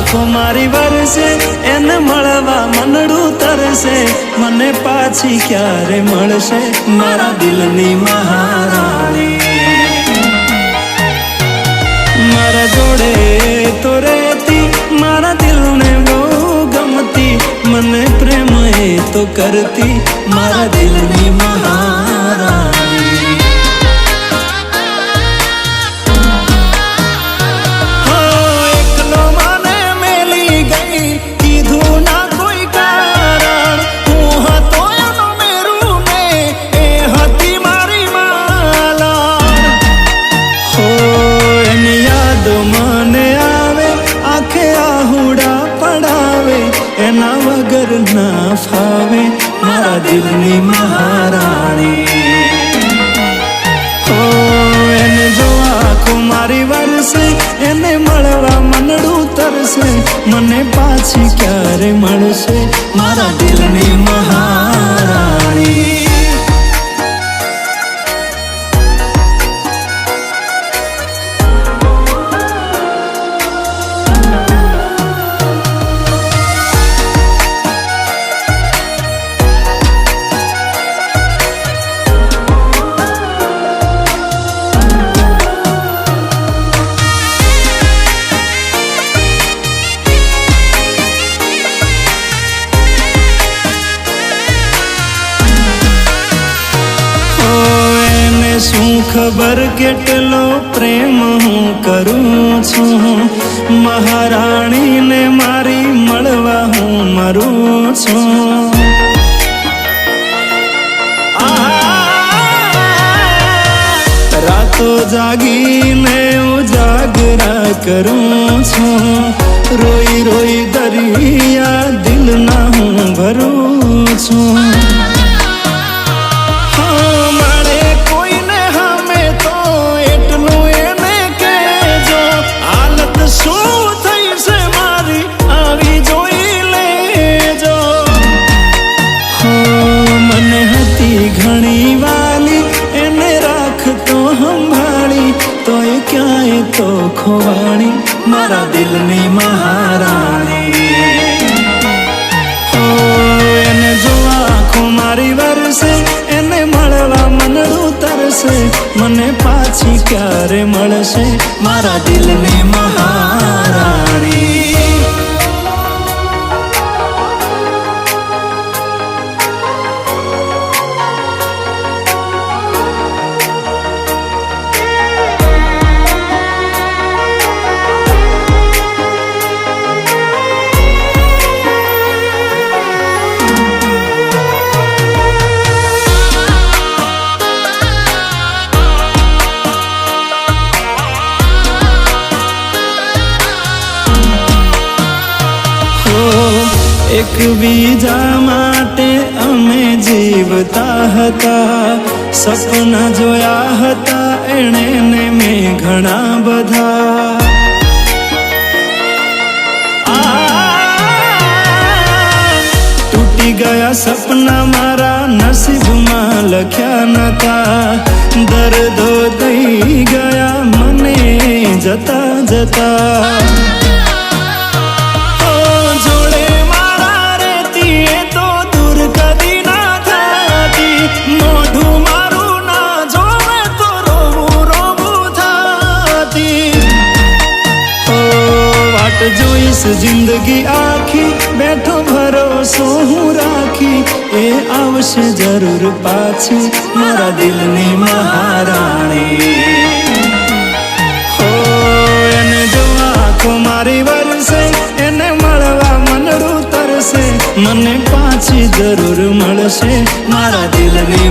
આંખો મારી વરસે એને મળવા મનડું તરસે મને પાછી ક્યારે મળશે મારા દિલની મહારાણી મારા જોડે તો રહેતી મારા દિલને બહુ ગમતી મને પ્રેમ એ તો કરતી મારા દિલની મહારાણી એકલો મને મેલી ગઈ કીધું ના કોઈ કારણ હું હતો એનો મેરું ને એ હતી મારી માલા હો એની યાદ મને આવે આંખે આહુડા પડાવે એના વગર ના ફાવે મારા દિલની મહારાણી હો એને જો આંખો મારી વરસે એને મળવા મનડું તરસે મને પાછી ક્યારે મળશે મારા દિલની મહારાણી શું ખબર કેટલો પ્રેમ હું કરું છું મહારાણીને મારી મળવા હું મરું છું રાતો જાગીને ઉજાગરા કરું છું રોઈ રોઈ દરિયા દિલના હું ભરું છું ઘણી વાલી એને રાખતો સંભાળી તોય ક્યાંય તો ખોવાણી મારા દિલની મહારાણી હો એને જો આંખો મારી વરસે એને મળવા મનડું તરસે મને પાછી ક્યારે મળશે મારા દિલની મહારાણી એકબીજા માટે અમે જીવતા હતા સપના જોયા હતા એણે ને મેં ઘણા બધા તૂટી ગયા સપના મારા નસીબમાં લખ્યા નતા દર્દો દઈ ગયા મને જતા જતા જોઈશ જિંદગી આખી બેઠો ભરોસો હું રાખી એ આવશે જરૂર પાછી મારા દિલની મહારાણી હો એને જો આંખો મારી વરસે એને મળવા મનડું તરસે મને પાછી જરૂર મળશે મારા દિલની